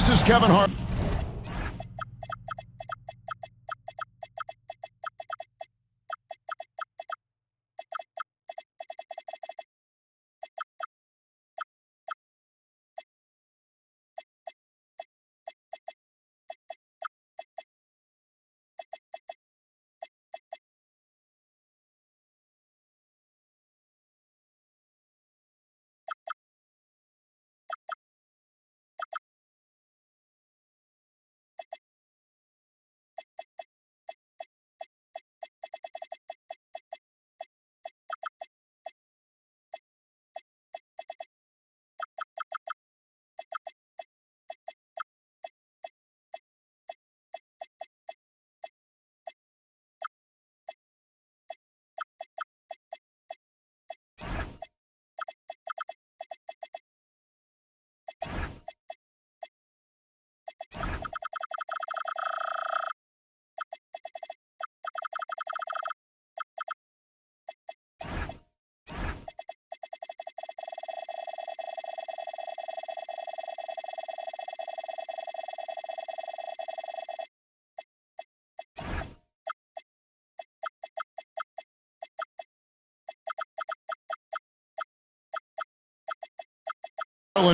This is Kevin Hart.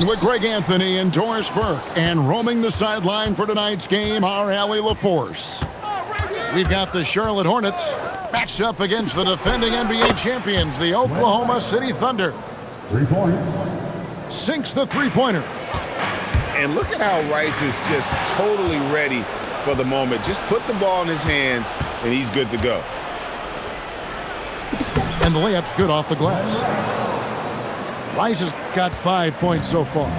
With Greg Anthony and Doris Burke, and roaming the sideline for tonight's game, our Allie LaForce. We've got the Charlotte Hornets matched up against the defending NBA champions, the Oklahoma City Thunder. 3 points. Sinks the three-pointer. And look at how Rice is just totally ready for the moment. Just put the ball in his hands, and he's good to go. And the layup's good off the glass. Rice has got 5 points so far.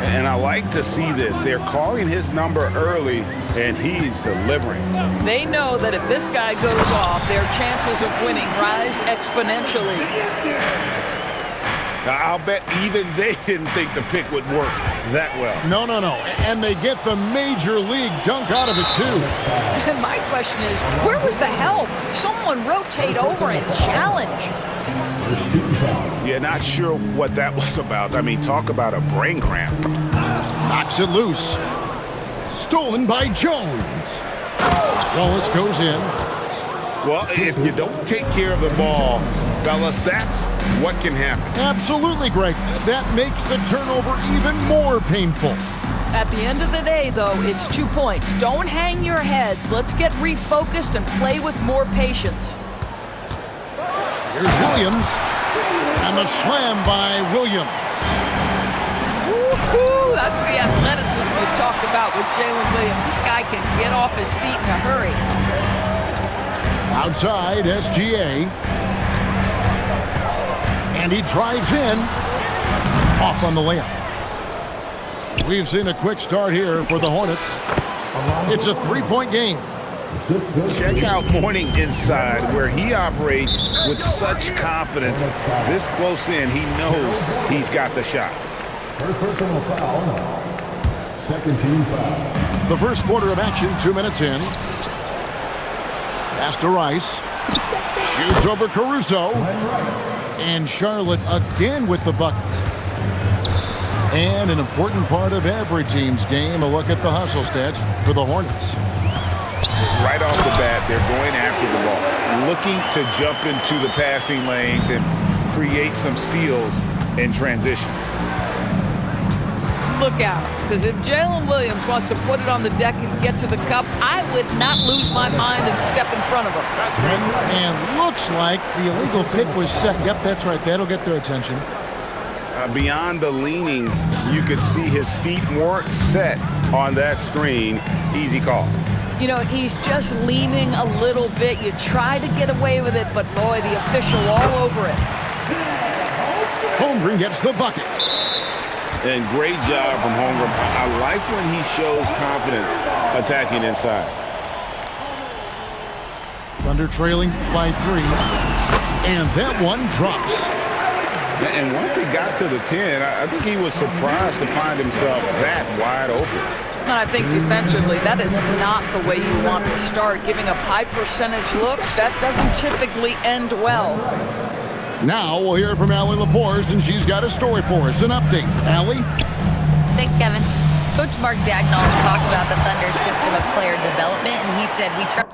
And I like to see this. They're calling his number early, and he's delivering. They know that if this guy goes off, their chances of winning rise exponentially. Now, I'll bet even they didn't think the pick would work that well. No. And they get the major league dunk out of it, too. And my question is, where was the help? Someone rotate over and challenge. Yeah, not sure what that was about. I mean, talk about a brain cramp. Knocks it loose. Stolen by Jones. Wallace goes in. Well, if you don't take care of the ball, fellas, that's what can happen. Absolutely, Greg. That makes the turnover even more painful. At the end of the day, though, it's 2 points. Don't hang your heads. Let's get refocused and play with more patience. Here's Williams. And the slam by Williams. Woo-hoo! That's the athleticism we talked about with Jalen Williams. This guy can get off his feet in a hurry. Outside, SGA. And he drives in. Off on the layup. We've seen a quick start here for the Hornets. It's a three-point game. Check out Mourning inside, where he operates with such confidence. This close in, he knows he's got the shot. First personal foul. Second team foul. The first quarter of action, 2 minutes in. Pass to Rice. Shoots over Caruso. And Charlotte again with the bucket. And an important part of every team's game, a look at the hustle stats for the Hornets. Right off the bat, they're going after the ball, looking to jump into the passing lanes and create some steals in transition. Look out, because if Jalen Williams wants to put it on the deck and get to the cup, I would not lose my mind and step in front of him. And looks like the illegal pick was set. Yep, that's right. That'll get their attention. Beyond the leaning, you could see his feet weren't set on that screen. Easy call. You know, he's just leaning a little bit. You try to get away with it, but boy, the official all over it. Holmgren gets the bucket. And great job from Holmgren. I like when he shows confidence attacking inside. Thunder trailing by 3. And that one drops. And once he got to the 10, I think he was surprised to find himself that wide open. And I think defensively, that is not the way you want to start. Giving up high percentage looks, that doesn't typically end well. Now we'll hear from Allie LaForce, and she's got a story for us. An update. Allie? Thanks, Kevin. Coach Mark Dagnall talked about the Thunder's system of player development, and he said, we try to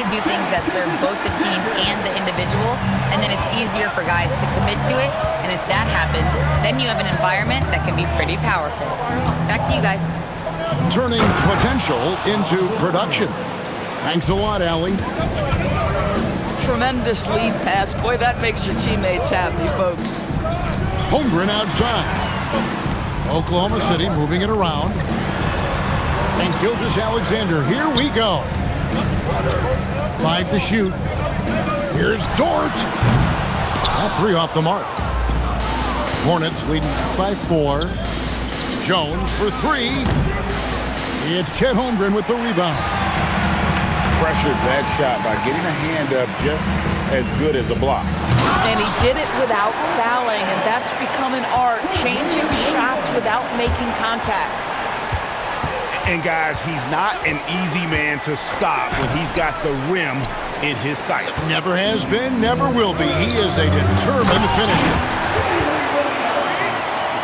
do things that serve both the team and the individual, and then it's easier for guys to commit to it. And if that happens, then you have an environment that can be pretty powerful. Back to you guys. Turning potential into production. Thanks a lot, Allie. Tremendous lead pass. Boy, that makes your teammates happy, folks. Holmgren outside. Oklahoma City moving it around. And Gilgeous-Alexander, here we go. 5 to shoot. Here's Dort. All 3 off the mark. Hornets leading by 4. Jones for 3. It's Chet Holmgren with the rebound. Pressured that shot by getting a hand up just as good as a block. And he did it without fouling, and that's become an art, changing shots without making contact. And guys, he's not an easy man to stop when he's got the rim in his sights. Never has been, never will be. He is a determined finisher.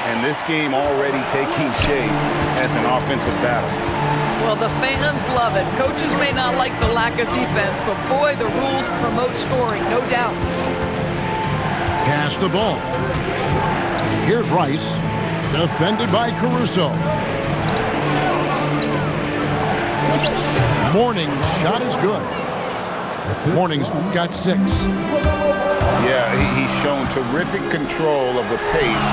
And this game already taking shape as an offensive battle. Well, the fans love it. Coaches may not like the lack of defense, but boy, the rules promote scoring, no doubt. Pass the ball. Here's Rice, defended by Caruso. Morning's shot is good. Morning's got 6. Yeah, he's shown terrific control of the pace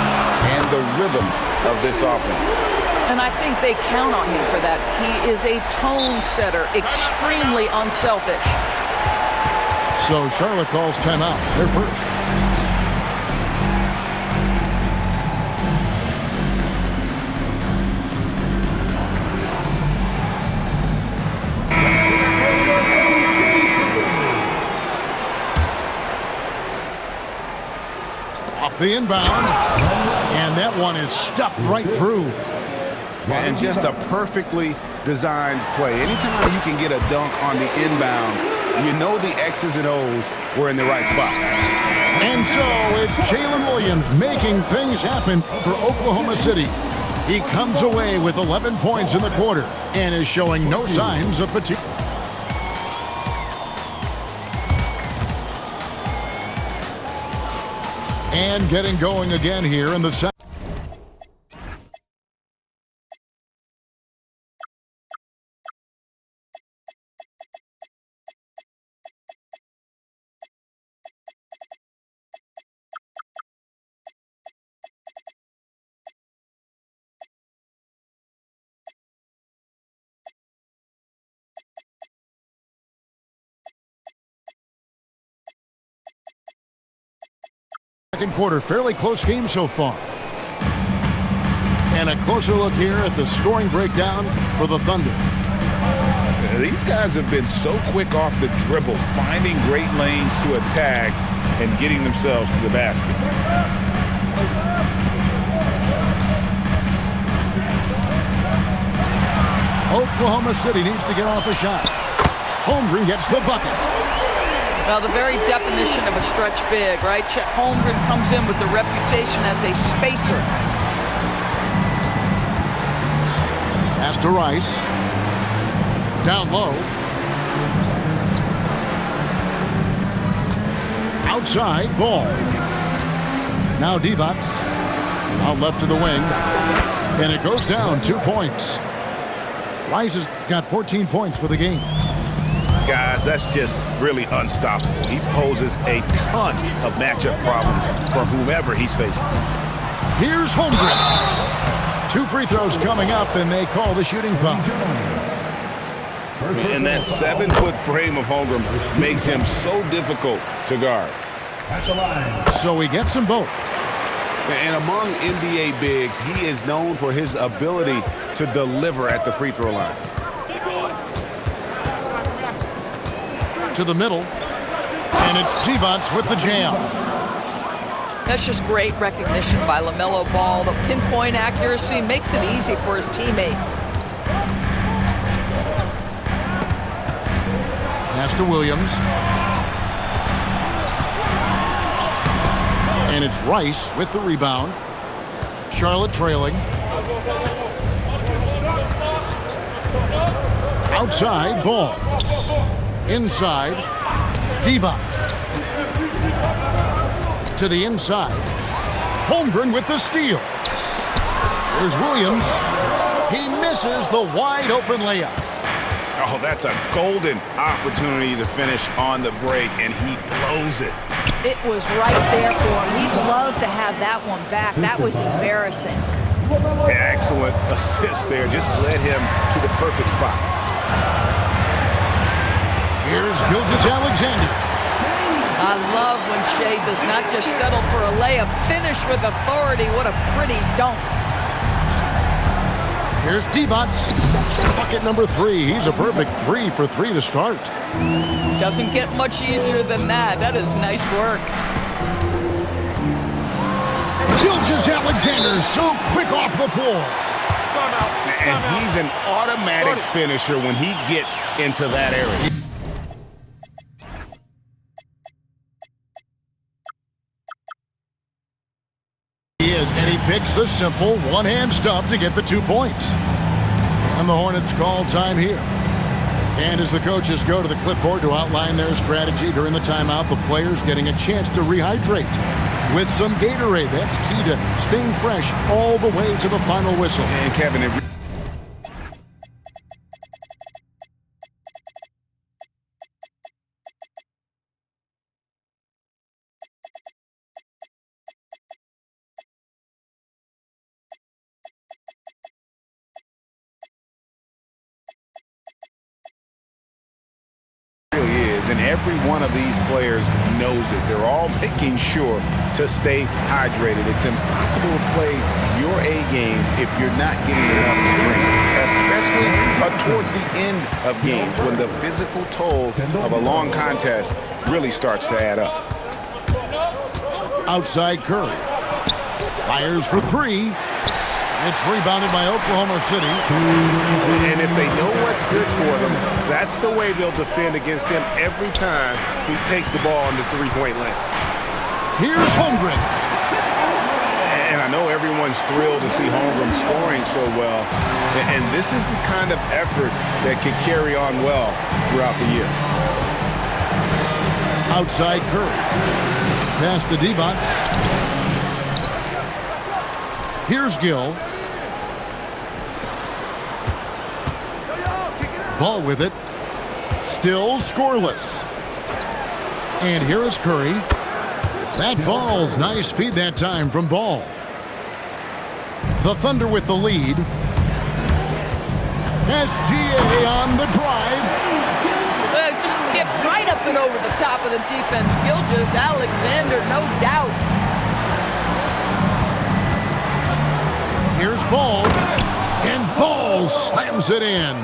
and the rhythm of this offense. And I think they count on him for that. He is a tone setter, extremely unselfish. So Charlotte calls timeout. They're first. Off the inbound, and that one is stuffed right through. And just a perfectly designed play. Anytime you can get a dunk on the inbounds, you know the X's and O's were in the right spot. And so it's Jalen Williams making things happen for Oklahoma City. He comes away with 11 points in the quarter and is showing no signs of fatigue. And getting going again here in the second. Second quarter, fairly close game so far. And a closer look here at the scoring breakdown for the Thunder. These guys have been so quick off the dribble, finding great lanes to attack and getting themselves to the basket. Oklahoma City needs to get off a shot. Holmgren gets the bucket. Now, the very definition of a stretch big, right? Chet Holmgren comes in with the reputation as a spacer. Pass to Rice. Down low. Outside, ball. Now Divac. Out left to the wing. And it goes down 2 points. Rice has got 14 points for the game. Guys, that's just really unstoppable. He poses a ton of matchup problems for whomever he's facing. Here's Holmgren. 2 free throws coming up, and they call the shooting foul. And that 7-foot frame of Holmgren makes him so difficult to guard. So he gets them both. And among NBA bigs, he is known for his ability to deliver at the free throw line. To the middle, and it's Divac with the jam. That's just great recognition by LaMelo Ball. The pinpoint accuracy makes it easy for his teammate. Pass to Williams. And it's Rice with the rebound. Charlotte trailing. Outside, Ball. Inside, D-Box. To the inside. Holmgren with the steal. Here's Williams. He misses the wide-open layup. Oh, that's a golden opportunity to finish on the break, and he blows it. It was right there for him. He'd love to have that one back. That was embarrassing. Excellent assist there. Just led him to the perfect spot. Here's Gilgeous-Alexander. I love when Shea does not just settle for a layup. Finish with authority. What a pretty dunk. Here's D-Box. Bucket number 3. He's a perfect 3 for 3 to start. Doesn't get much easier than that. That is nice work. Gilgeous-Alexander so quick off the floor. And he's an automatic finisher when he gets into that area. He is, and he picks the simple one-hand stuff to get the 2 points. And the Hornets call time here. And as the coaches go to the clipboard to outline their strategy during the timeout, the players getting a chance to rehydrate with some Gatorade. That's key to staying fresh all the way to the final whistle. And Kevin, and every one of these players knows it. They're all making sure to stay hydrated. It's impossible to play your A game if you're not getting enough to drink, especially towards the end of games when the physical toll of a long contest really starts to add up. Outside Curry. Fires for 3. It's rebounded by Oklahoma City. And if they know what's good for them, that's the way they'll defend against him every time he takes the ball in the three-point line. Here's Holmgren. And I know everyone's thrilled to see Holmgren scoring so well. And this is the kind of effort that can carry on well throughout the year. Outside Curry. Pass to D-Box. Here's Gill. Ball with it. Still scoreless. And here is Curry. That falls. Nice feed that time from Ball. The Thunder with the lead. SGA on the drive. Just get right up and over the top of the defense. Gilgeous-Alexander, no doubt. Here's Ball. And Ball slams it in.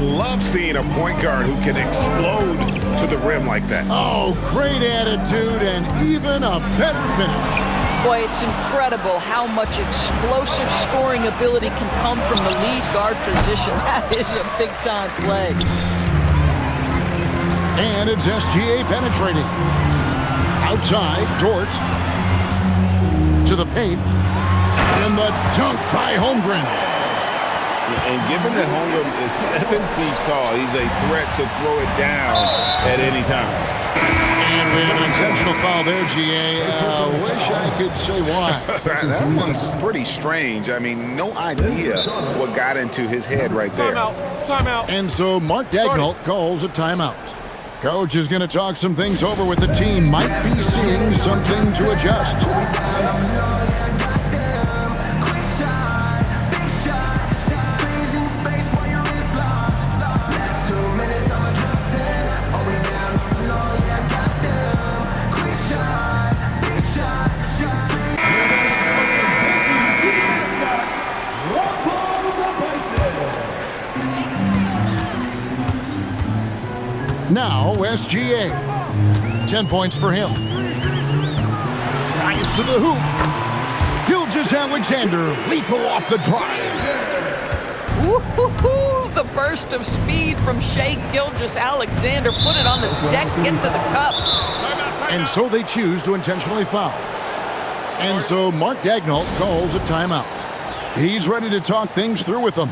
Love seeing a point guard who can explode to the rim like that. Oh, great attitude and even a better finish. Boy, it's incredible how much explosive scoring ability can come from the lead guard position. That is a big-time play. And it's SGA penetrating. Outside, Dort. To the paint. And the dunk by Holmgren. And given that Holmgren is 7 feet tall, he's a threat to throw it down at any time. And we have an intentional foul there, GA. Wish I could say why. That one's pretty strange. I mean, no idea what got into his head right there. Timeout. And so Mark Daigneault calls a timeout. Coach is going to talk some things over with the team. Might be seeing something to adjust. Now, SGA. 10 points for him. Drives to the hoop. Gilgeous-Alexander, lethal off the drive. Woo-hoo-hoo. the burst of speed from Shea Gilgeous-Alexander. Put it on the deck, get to the cup. And so they choose to intentionally foul. And so Mark Daigneault calls a timeout. He's ready to talk things through with them.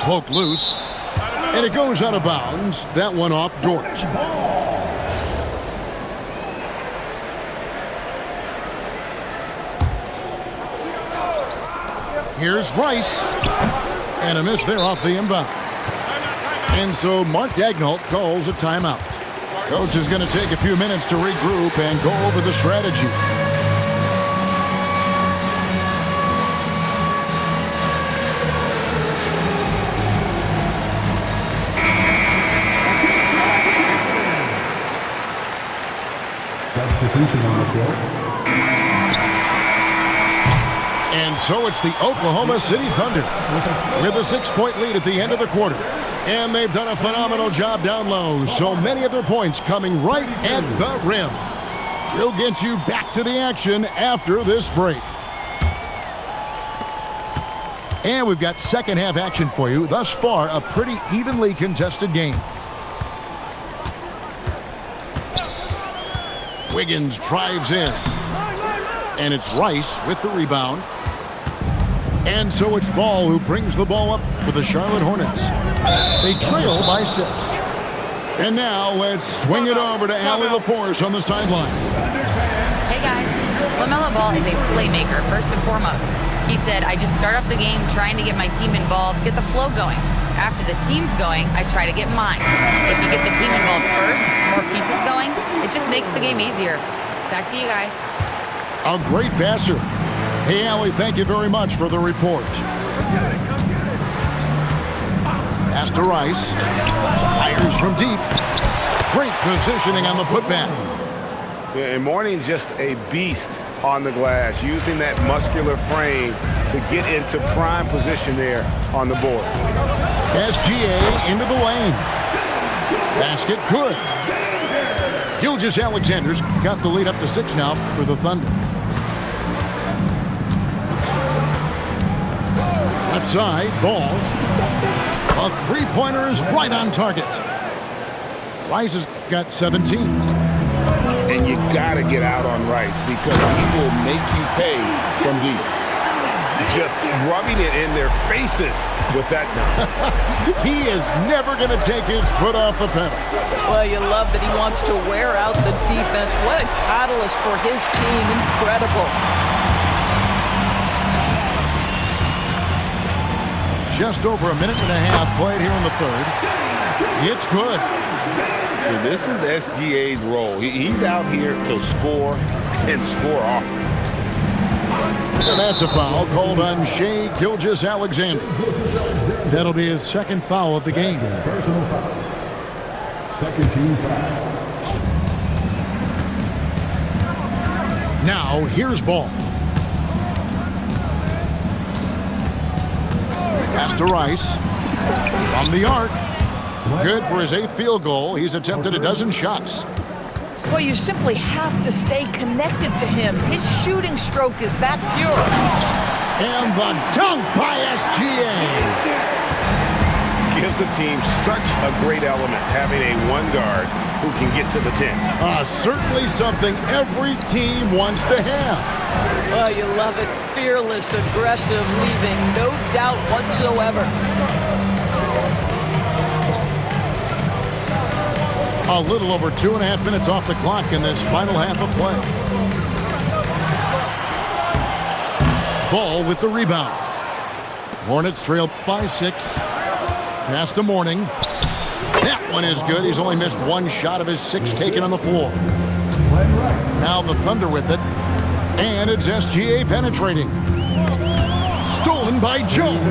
Poked loose, and it goes out of bounds. That one off George. Here's Rice, and a miss there off the inbound. And so Mark Daigneault calls a timeout. Coach is going to take a few minutes to regroup and go over the strategy. Substitution on the field. And so it's the Oklahoma City Thunder with a 6-point lead at the end of the quarter. And they've done a phenomenal job down low. So many of their points coming right at the rim. We'll get you back to the action after this break. And we've got second half action for you. Thus far, a pretty evenly contested game. Wiggins drives in. And it's Rice with the rebound. And so it's Ball who brings the ball up for the Charlotte Hornets. They trail by 6. And now let's swing it over to Allie LaForce on the sideline. Hey guys, LaMelo Ball is a playmaker first and foremost. He said, I just start off the game trying to get my team involved, get the flow going. After the team's going, I try to get mine. If you get the team involved first, more pieces going, it just makes the game easier. Back to you guys. A great passer. Hey, Allie, thank you very much for the report. Pass to Rice. Fires from deep. Great positioning on the putback. Yeah, and Mourning's just a beast on the glass, using that muscular frame to get into prime position there on the board. SGA into the lane. Basket good. Gilgeous-Alexander's got the lead up to 6 now for the Thunder. Left side, Ball. A three-pointer is right on target. Rice has got 17. And you gotta get out on Rice because he will make you pay from deep. Just rubbing it in their faces with that dunk. He is never going to take his foot off the pedal. Well, you love that he wants to wear out the defense. What a catalyst for his team. Incredible. Just over a minute and a half played here in the third. It's good. This is SGA's role. He's out here to score and score often. And that's a foul called on Shea Gilgeous-Alexander. That'll be his second foul of the game. Personal foul. Second team foul. Now, here's Ball. Pass to Rice. From the arc. Good for his 8th field goal. He's attempted a dozen shots. Well, you simply have to stay connected to him. His shooting stroke is that pure. And the dunk by SGA. Gives the team such a great element, having a one guard who can get to the 10. Certainly something every team wants to have. Oh, you love it. Fearless, aggressive, leaving no doubt whatsoever. A little over 2.5 minutes off the clock in this final half of play. Ball with the rebound. Hornets trail by 6. Pass to Mourning. That one is good. He's only missed one shot of his 6 taken on the floor. Now the Thunder with it. And it's SGA penetrating. Stolen by Jones.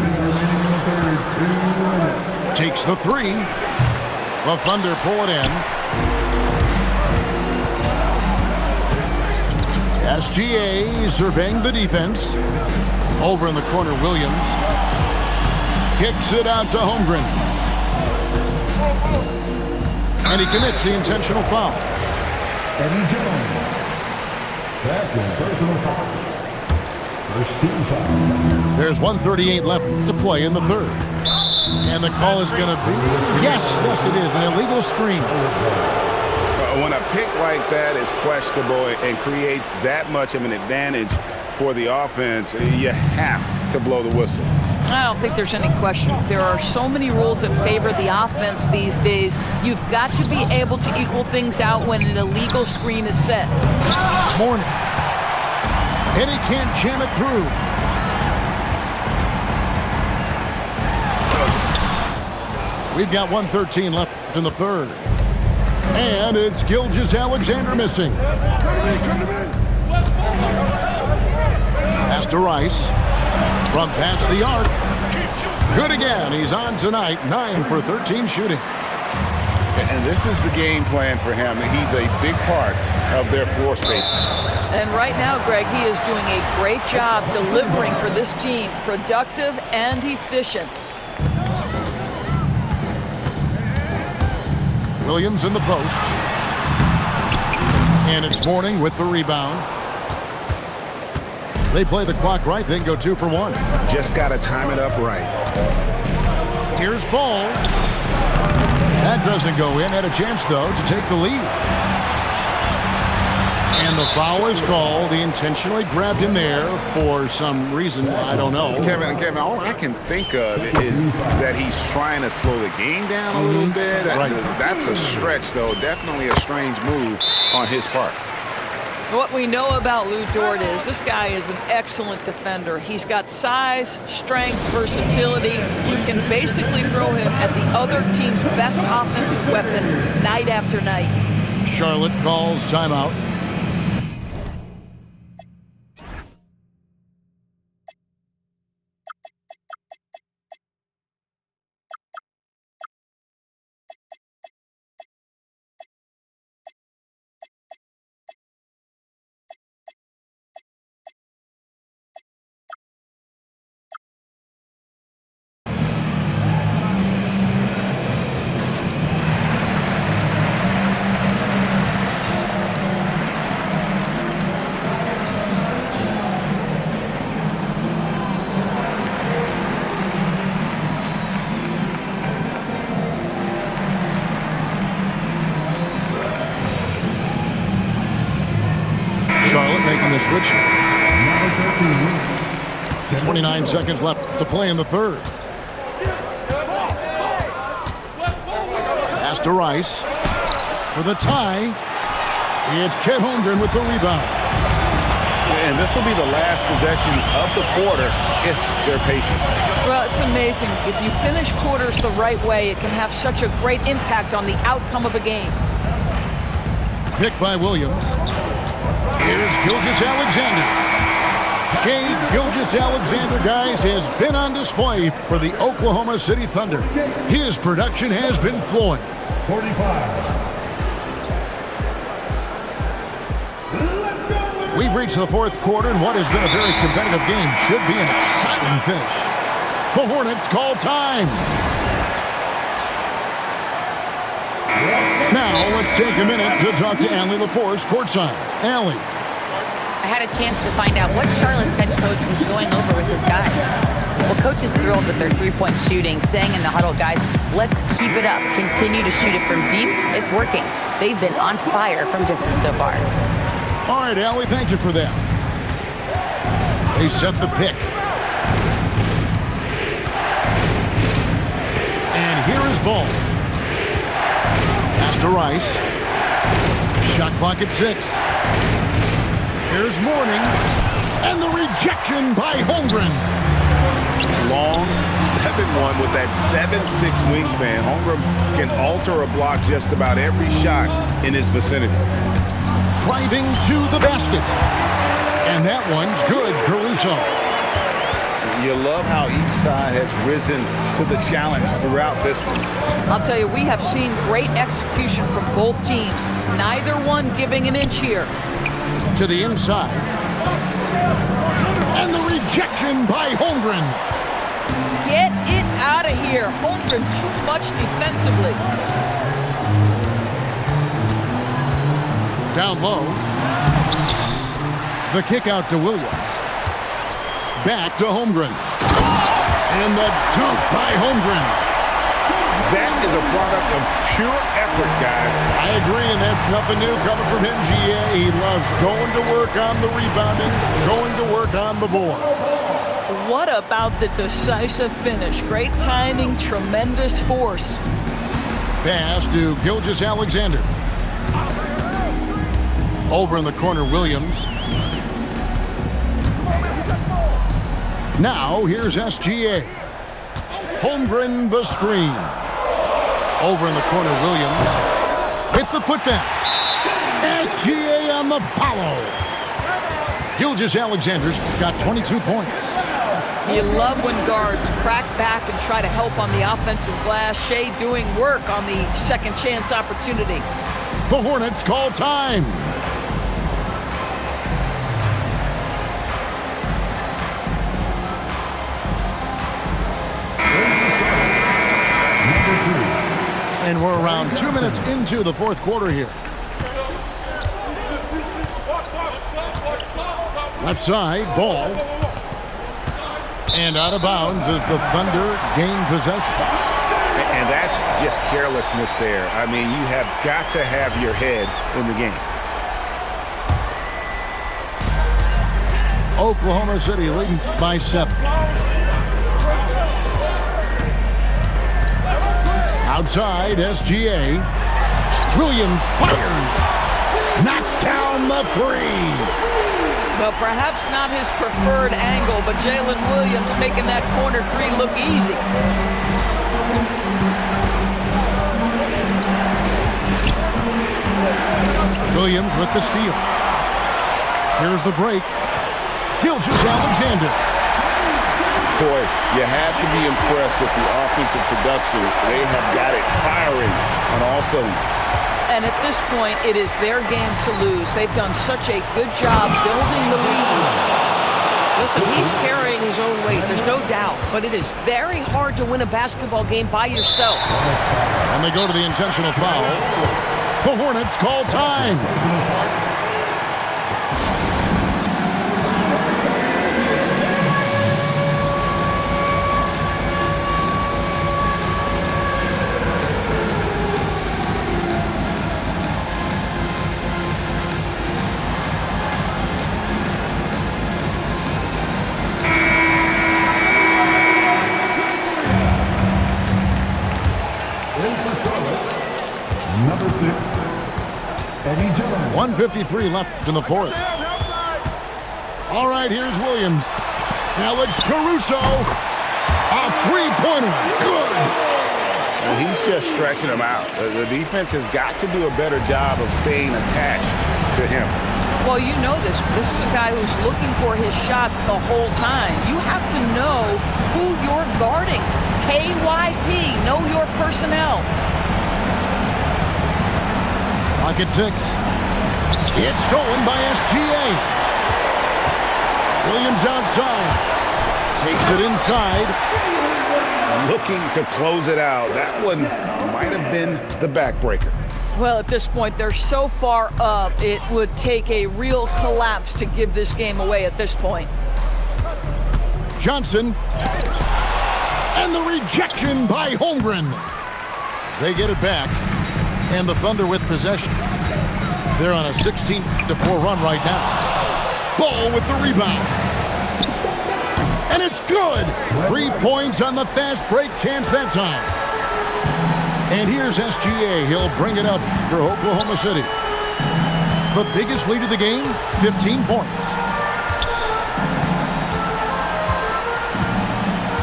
Takes the 3. The Thunder pull it in. SGA surveying the defense. Over in the corner, Williams. Kicks it out to Holmgren. And he commits the intentional foul. Eddie Jones. Second personal foul. First team foul. There's 1:38 left to play in the third. And the call is going to be, yes, it is, an illegal screen. When a pick like that is questionable and creates that much of an advantage for the offense, you have to blow the whistle. I don't think there's any question. There are so many rules that favor the offense these days. You've got to be able to equal things out when an illegal screen is set. Morning. And he can't jam it through. We've got 1:13 left in the third. And it's Gilgeous-Alexander missing. Pass to Rice. From past the arc. Good again. He's on tonight. 9 for 13 shooting. And this is the game plan for him. He's a big part of their floor space. And right now, Greg, he is doing a great job delivering for this team. Productive and efficient. Williams in the post. And it's Mourning with the rebound. They play the clock right, then go 2 for 1. Just got to time it up right. Here's Ball. That doesn't go in. Had a chance, though, to take the lead. And the foul is called. He intentionally grabbed him there for some reason. I don't know. Kevin, all I can think of is that he's trying to slow the game down a little bit. Right. That's a stretch, though. Definitely a strange move on his part. What we know about Lou Dort is this guy is an excellent defender. He's got size, strength, versatility. You can basically throw him at the other team's best offensive weapon night after night. Charlotte calls timeout. Making the switch. 29 seconds left to play in the third. Pass to Rice for the tie. It's Chet Holmgren with the rebound. And this will be the last possession of the quarter if they're patient. Well, it's amazing. If you finish quarters the right way, it can have such a great impact on the outcome of a game. Picked by Williams. Here's Gilgeous-Alexander. Shai Gilgeous-Alexander, guys, has been on display for the Oklahoma City Thunder. His production has been flowing. 45. We've reached the fourth quarter, and what has been a very competitive game should be an exciting finish. The Hornets call time. Now, let's take a minute to talk to Allie LaForce courtside. Allie. I had a chance to find out what Charlotte's head coach was going over with his guys. Well, coach is thrilled with their three-point shooting, saying in the huddle, guys, let's keep it up. Continue to shoot it from deep. It's working. They've been on fire from distance so far. All right, Allie, thank you for that. They set the pick. And here is Ball. Pass to Rice. Shot clock at 6. Here's Mourning. And the rejection by Holmgren. Long 7-1 with that 7'6" wingspan. Holmgren can alter a block just about every shot in his vicinity. Driving to the basket. And that one's good, Caruso. You love how each side has risen to the challenge throughout this one. I'll tell you, we have seen great execution from both teams. Neither one giving an inch here. To the inside. And the rejection by Holmgren. Get it out of here. Holmgren too much defensively. Down low. The kick out to Williams. Back to Holmgren. And the dunk by Holmgren. That is a product of pure effort, guys. I agree, and that's nothing new coming from him, GA. He loves going to work on the rebounding, going to work on the board. What about the decisive finish? Great timing, tremendous force. Pass to Gilgeous-Alexander. Over in the corner, Williams. Now, here's SGA. Holmgren the screen. Over in the corner, Williams. With the putback. SGA on the follow. Gilgeous-Alexander's got 22 points. You love when guards crack back and try to help on the offensive glass. Shea doing work on the second chance opportunity. The Hornets call time. And we're around 2 minutes into the fourth quarter here. Left side, ball. And out of bounds as the Thunder gain possession. And that's just carelessness there. I mean, you have got to have your head in the game. Oklahoma City leading by 7. Outside, SGA. Williams fires. Knocks down the three. Well, perhaps not his preferred angle, but Jalen Williams making that corner three look easy. Williams with the steal. Here's the break. Gilgeous-Alexander. Boy, you have to be impressed with the offensive production. They have got it firing on all cylinders. And at this point, it is their game to lose. They've done such a good job building the lead. Listen, he's carrying his own weight, there's no doubt. But it is very hard to win a basketball game by yourself. And they go to the intentional foul. The Hornets call time. Number 6, Eddie Jones. 1:53 left in the fourth. All right, here's Williams. Alex Caruso. A three-pointer. Good. Well, he's just stretching them out. The defense has got to do a better job of staying attached to him. Well, you know this. This is a guy who's looking for his shot the whole time. You have to know who you're guarding. KYP, know your personnel. Clock at 6. It's stolen by SGA. Williams outside. Takes it inside. Looking to close it out. That one might have been the backbreaker. Well, at this point, they're so far up, it would take a real collapse to give this game away at this point. Johnson. And the rejection by Holmgren. They get it back. And the Thunder with possession. They're on a 16-4 run right now. Ball with the rebound. And it's good. 3 points on the fast break chance that time. And here's SGA. He'll bring it up for Oklahoma City. The biggest lead of the game, 15 points.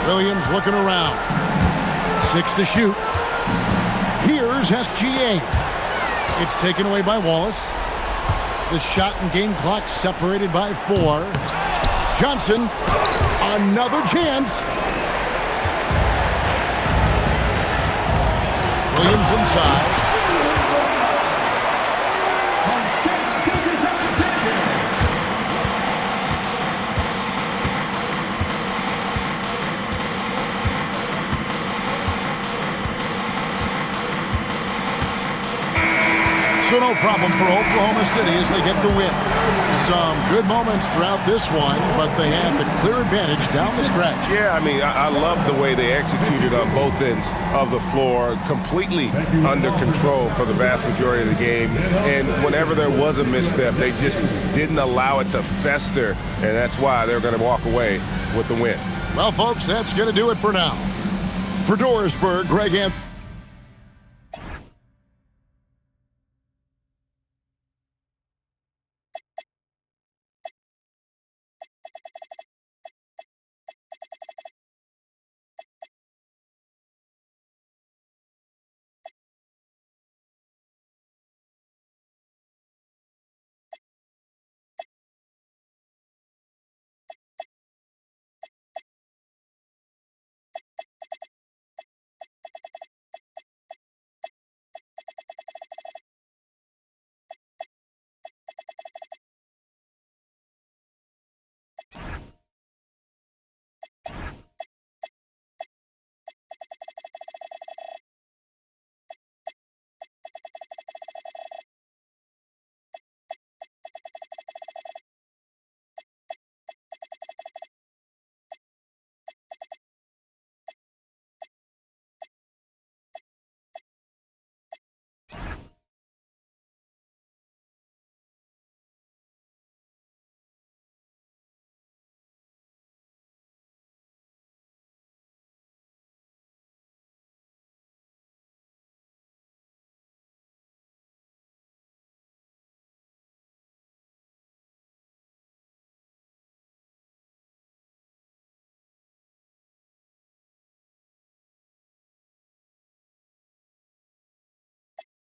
Williams looking around. 6 to shoot. Here's SGA. It's taken away by Wallace. The shot and game clock separated by 4. Johnson, another chance. Williams inside. So no problem for Oklahoma City as they get the win. Some good moments throughout this one, but they had the clear advantage down the stretch. Yeah, I mean, I love the way they executed on both ends of the floor, completely under control for the vast majority of the game. And whenever there was a misstep, they just didn't allow it to fester, and that's why they're going to walk away with the win. Well, folks, that's going to do it for now. For Dorisburg, Greg Anthony.